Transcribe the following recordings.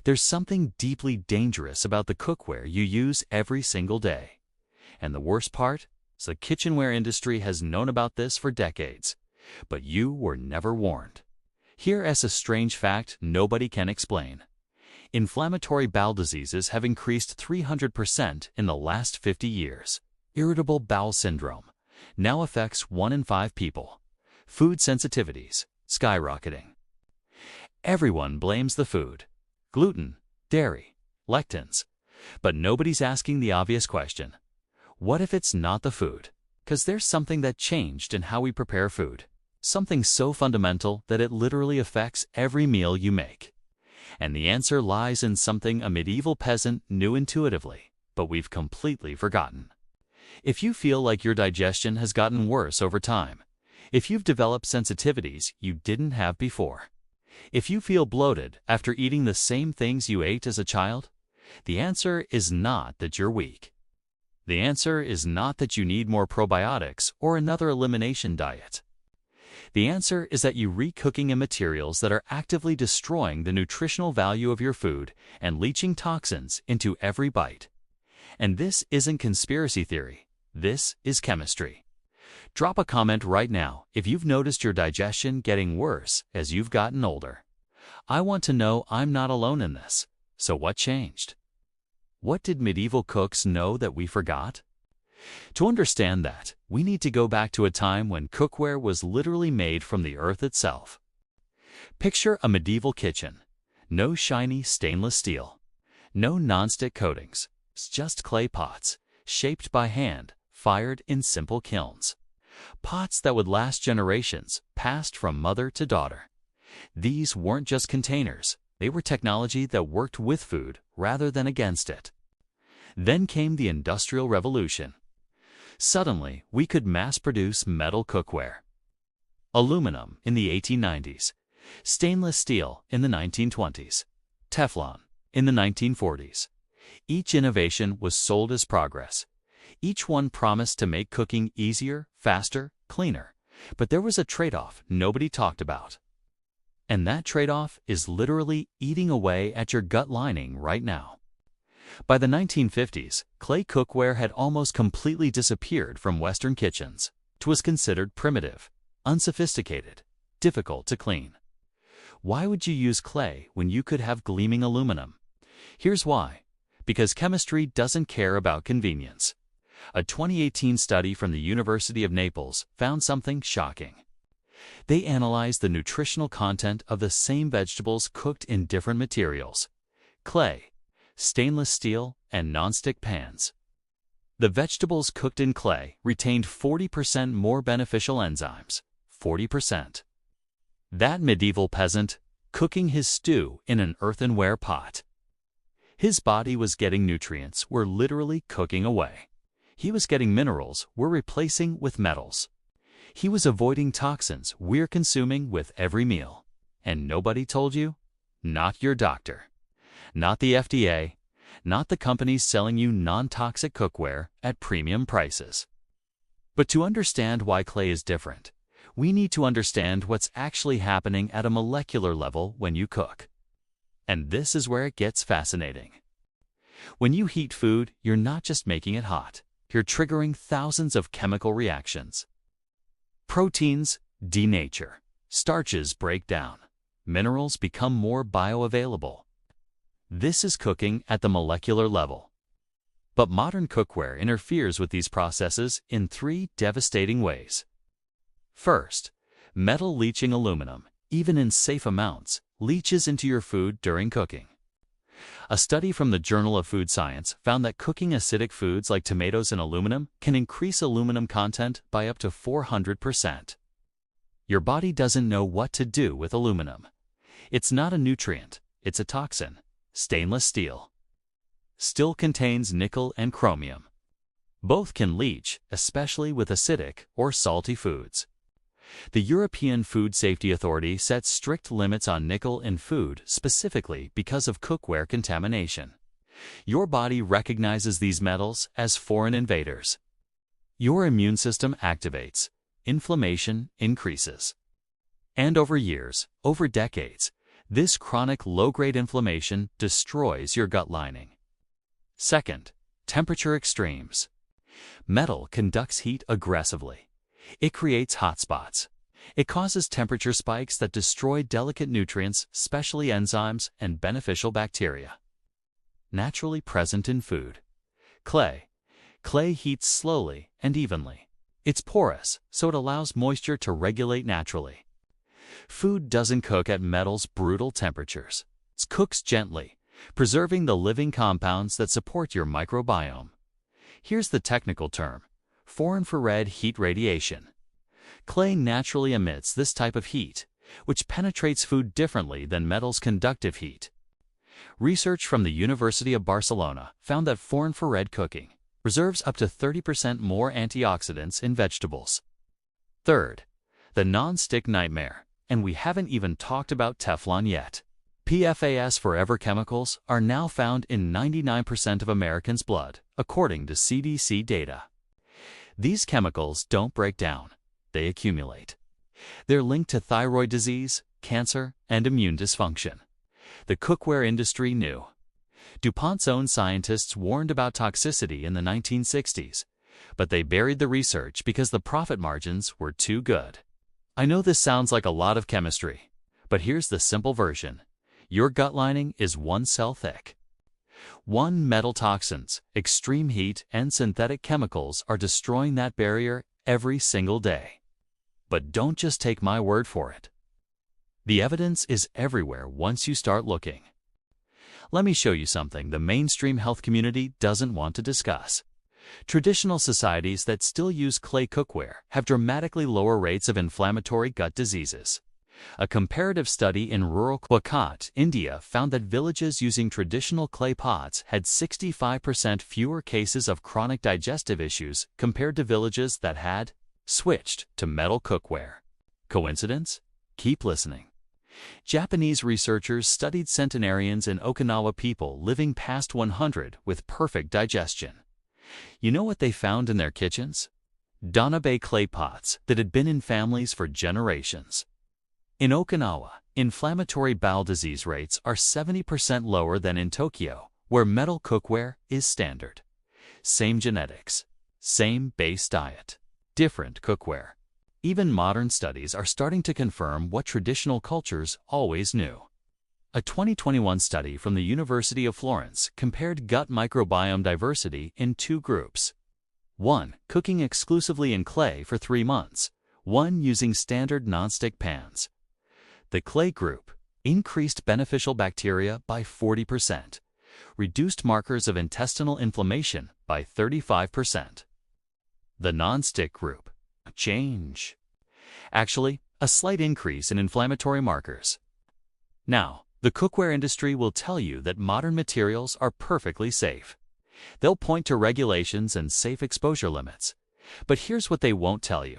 There's something deeply dangerous about the cookware you use every single day. And the worst part is the kitchenware industry has known about this for decades, but you were never warned. Here is a strange fact nobody can explain. Inflammatory bowel diseases have increased 300% in the last 50 years. Irritable bowel syndrome now affects 1 in 5 people. Food sensitivities skyrocketing. Everyone blames the food: gluten, dairy, lectins. But nobody's asking the obvious question: what if it's not the food? Because there's something that changed in how we prepare food. Something so fundamental that it literally affects every meal you make. And the answer lies in something a medieval peasant knew intuitively, but we've completely forgotten. If you feel like your digestion has gotten worse over time, if you've developed sensitivities you didn't have before, if you feel bloated after eating the same things you ate as a child, the answer is not that you're weak. The answer is not that you need more probiotics or another elimination diet. The answer is that you're recooking in materials that are actively destroying the nutritional value of your food and leaching toxins into every bite. And this isn't conspiracy theory. This is chemistry. Drop a comment right now if you've noticed your digestion getting worse as you've gotten older. I want to know I'm not alone in this. So what changed? What did medieval cooks know that we forgot? To understand that, we need to go back to a time when cookware was literally made from the earth itself. Picture a medieval kitchen. No shiny stainless steel. No non-stick coatings. It's just clay pots, shaped by hand, fired in simple kilns. Pots that would last generations, passed from mother to daughter. These weren't just containers. They were technology that worked with food rather than against it. Then came the Industrial Revolution. Suddenly, we could mass-produce metal cookware. Aluminum in the 1890s, stainless steel in the 1920s, Teflon in the 1940s. Each innovation was sold as progress. Each one promised to make cooking easier, faster, cleaner. But there was a trade-off nobody talked about. And that trade-off is literally eating away at your gut lining right now. By the 1950s, clay cookware had almost completely disappeared from Western kitchens. It was considered primitive, unsophisticated, difficult to clean. Why would you use clay when you could have gleaming aluminum? Here's why. Because chemistry doesn't care about convenience. A 2018 study from the University of Naples found something shocking. They analyzed the nutritional content of the same vegetables cooked in different materials: clay, stainless steel, and nonstick pans. The vegetables cooked in clay retained 40% more beneficial enzymes. 40%. That medieval peasant, cooking his stew in an earthenware pot. His body was getting nutrients we're literally cooking away. He was getting minerals we're replacing with metals. He was avoiding toxins we're consuming with every meal. And nobody told you? Not your doctor. Not the FDA. Not the companies selling you non-toxic cookware at premium prices. But to understand why clay is different, we need to understand what's actually happening at a molecular level when you cook. And this is where it gets fascinating. When you heat food, you're not just making it hot. You're triggering thousands of chemical reactions. Proteins denature. Starches break down. Minerals become more bioavailable. This is cooking at the molecular level. But modern cookware interferes with these processes in 3 devastating ways. First, metal leaching aluminum, even in safe amounts, leaches into your food during cooking. A study from the Journal of Food Science found that cooking acidic foods like tomatoes in aluminum can increase aluminum content by up to 400%. Your body doesn't know what to do with aluminum. It's not a nutrient, it's a toxin. Stainless steel still contains nickel and chromium. Both can leach, especially with acidic or salty foods. The European Food Safety Authority sets strict limits on nickel in food specifically because of cookware contamination. Your body recognizes these metals as foreign invaders. Your immune system activates. Inflammation increases. And over years, over decades, This chronic low-grade inflammation destroys your gut lining. Second, temperature extremes. Metal conducts heat aggressively. It creates hotspots. It causes temperature spikes that destroy delicate nutrients, especially enzymes and beneficial bacteria. Naturally present in food. Clay. Clay heats slowly and evenly. It's porous, so it allows moisture to regulate naturally. Food doesn't cook at metal's brutal temperatures. It cooks gently, preserving the living compounds that support your microbiome. Here's the technical term: far-infrared heat radiation. Clay naturally emits this type of heat, which penetrates food differently than metal's conductive heat. Research from the University of Barcelona found that far-infrared cooking preserves up to 30% more antioxidants in vegetables. Third, the non-stick nightmare, and we haven't even talked about Teflon yet. PFAS forever chemicals are now found in 99% of Americans' blood, according to CDC data. These chemicals don't break down, they accumulate. They're linked to thyroid disease, cancer, and immune dysfunction. The cookware industry knew. DuPont's own scientists warned about toxicity in the 1960s, but they buried the research because the profit margins were too good. I know this sounds like a lot of chemistry, but here's the simple version. Your gut lining is one cell thick. Metal toxins, extreme heat, and synthetic chemicals are destroying that barrier every single day. But don't just take my word for it. The evidence is everywhere once you start looking. Let me show you something the mainstream health community doesn't want to discuss. Traditional societies that still use clay cookware have dramatically lower rates of inflammatory gut diseases. A comparative study in rural Kwakat, India, found that villages using traditional clay pots had 65% fewer cases of chronic digestive issues compared to villages that had switched to metal cookware. Coincidence? Keep listening. Japanese researchers studied centenarians in Okinawa, people living past 100 with perfect digestion. You know what they found in their kitchens? Donabe clay pots that had been in families for generations. In Okinawa, inflammatory bowel disease rates are 70% lower than in Tokyo, where metal cookware is standard. Same genetics, same base diet, different cookware. Even modern studies are starting to confirm what traditional cultures always knew. A 2021 study from the University of Florence compared gut microbiome diversity in two groups. 1. Cooking exclusively in clay for 3 months. 1. Using standard nonstick pans. The clay group increased beneficial bacteria by 40%, reduced markers of intestinal inflammation by 35%. The nonstick group, a change. Actually, a slight increase in inflammatory markers. Now, the cookware industry will tell you that modern materials are perfectly safe. They'll point to regulations and safe exposure limits. But here's what they won't tell you.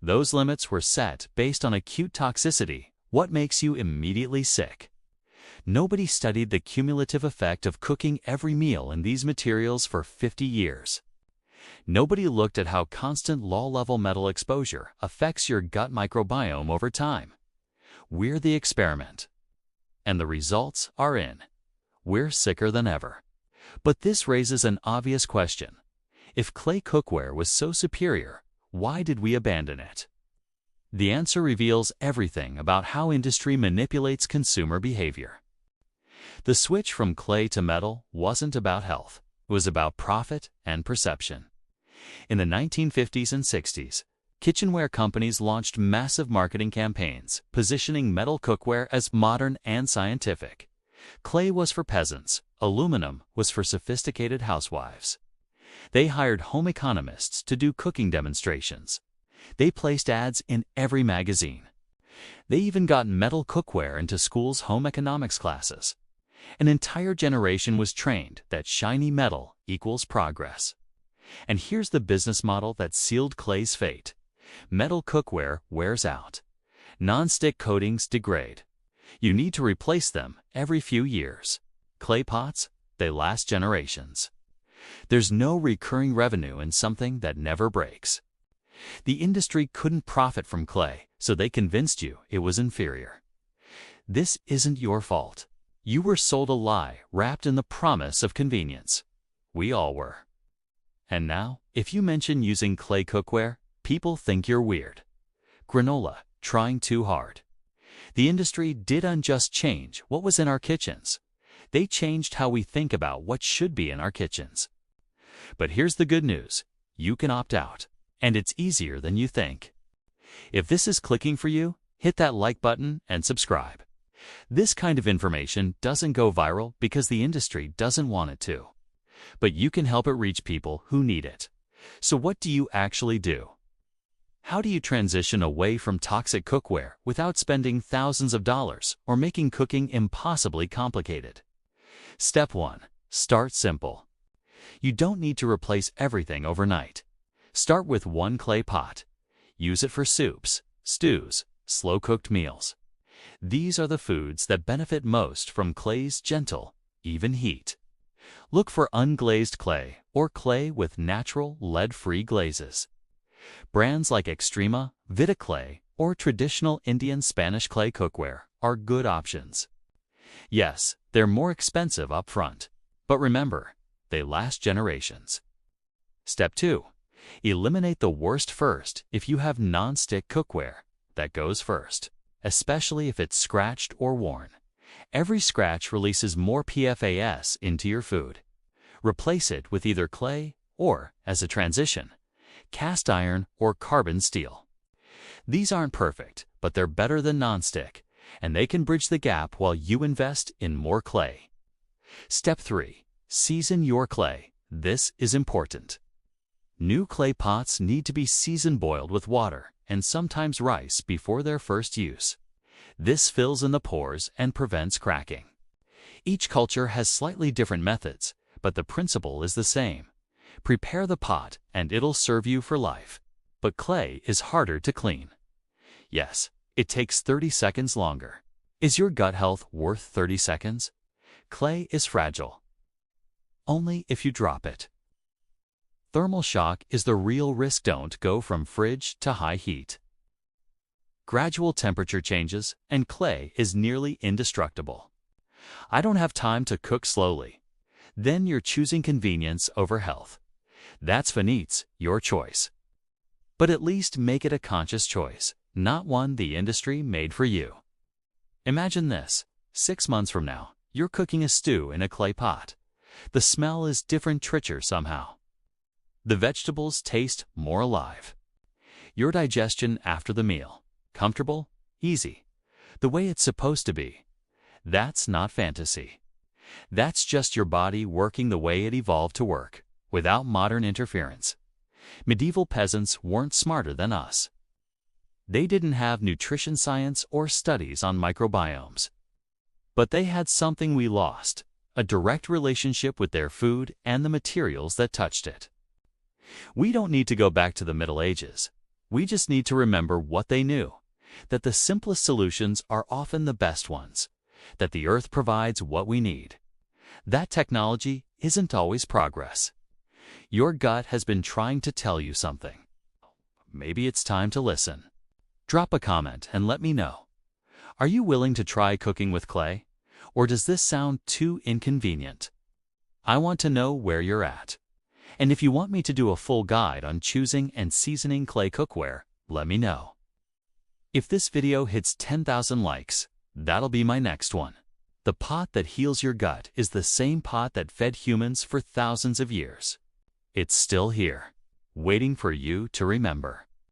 Those limits were set based on acute toxicity, what makes you immediately sick. Nobody studied the cumulative effect of cooking every meal in these materials for 50 years. Nobody looked at how constant low-level metal exposure affects your gut microbiome over time. We're the experiment. And the results are in. We're sicker than ever. But this raises an obvious question. If clay cookware was so superior, why did we abandon it? The answer reveals everything about how industry manipulates consumer behavior. The switch from clay to metal wasn't about health. It was about profit and perception. In the 1950s and 60s, kitchenware companies launched massive marketing campaigns, positioning metal cookware as modern and scientific. Clay was for peasants, aluminum was for sophisticated housewives. They hired home economists to do cooking demonstrations. They placed ads in every magazine. They even got metal cookware into schools' home economics classes. An entire generation was trained that shiny metal equals progress. And here's the business model that sealed clay's fate. Metal cookware wears out. Non-stick coatings degrade. You need to replace them every few years. Clay pots, they last generations. There's no recurring revenue in something that never breaks. The industry couldn't profit from clay, so they convinced you it was inferior. This isn't your fault. You were sold a lie wrapped in the promise of convenience. We all were. And now, if you mention using clay cookware, people think you're weird. Granola, trying too hard. The industry didn't just change what was in our kitchens. They changed how we think about what should be in our kitchens. But here's the good news. You can opt out, and it's easier than you think. If this is clicking for you, hit that like button and subscribe. This kind of information doesn't go viral because the industry doesn't want it to. But you can help it reach people who need it. So what do you actually do? How do you transition away from toxic cookware without spending thousands of dollars or making cooking impossibly complicated? Step 1. Start simple. You don't need to replace everything overnight. Start with one clay pot. Use it for soups, stews, slow-cooked meals. These are the foods that benefit most from clay's gentle, even heat. Look for unglazed clay or clay with natural, lead-free glazes. Brands like Extrema, Vita Clay, or traditional Indian Spanish clay cookware are good options. Yes, they're more expensive up front, but remember, they last generations. Step 2. Eliminate the worst first. If you have non-stick cookware, that goes first, especially if it's scratched or worn. Every scratch releases more PFAS into your food. Replace it with either clay or, as a transition, cast iron or carbon steel. These aren't perfect, but they're better than non-stick, and they can bridge the gap while you invest in more clay. Step 3. Season your clay. This is important. New clay pots need to be season-boiled with water and sometimes rice before their first use. This fills in the pores and prevents cracking. Each culture has slightly different methods, but the principle is the same. Prepare the pot and it'll serve you for life. But clay is harder to clean. Yes, it takes 30 seconds longer. Is your gut health worth 30 seconds? Clay is fragile. Only if you drop it. Thermal shock is the real risk. Don't go from fridge to high heat. Gradual temperature changes, and clay is nearly indestructible. I don't have time to cook slowly. Then you're choosing convenience over health. That's finite, your choice. But at least make it a conscious choice, not one the industry made for you. Imagine this. 6 months from now, you're cooking a stew in a clay pot. The smell is different, richer somehow. The vegetables taste more alive. Your digestion after the meal. Comfortable, easy, the way it's supposed to be. That's not fantasy. That's just your body working the way it evolved to work, without modern interference. Medieval peasants weren't smarter than us. They didn't have nutrition science or studies on microbiomes. But they had something we lost, a direct relationship with their food and the materials that touched it. We don't need to go back to the Middle Ages. We just need to remember what they knew, that the simplest solutions are often the best ones, that the earth provides what we need. That technology isn't always progress. Your gut has been trying to tell you something. Maybe it's time to listen. Drop a comment and let me know. Are you willing to try cooking with clay? Or does this sound too inconvenient? I want to know where you're at. And if you want me to do a full guide on choosing and seasoning clay cookware, let me know. If this video hits 10,000 likes, that'll be my next one. The pot that heals your gut is the same pot that fed humans for thousands of years. It's still here, waiting for you to remember.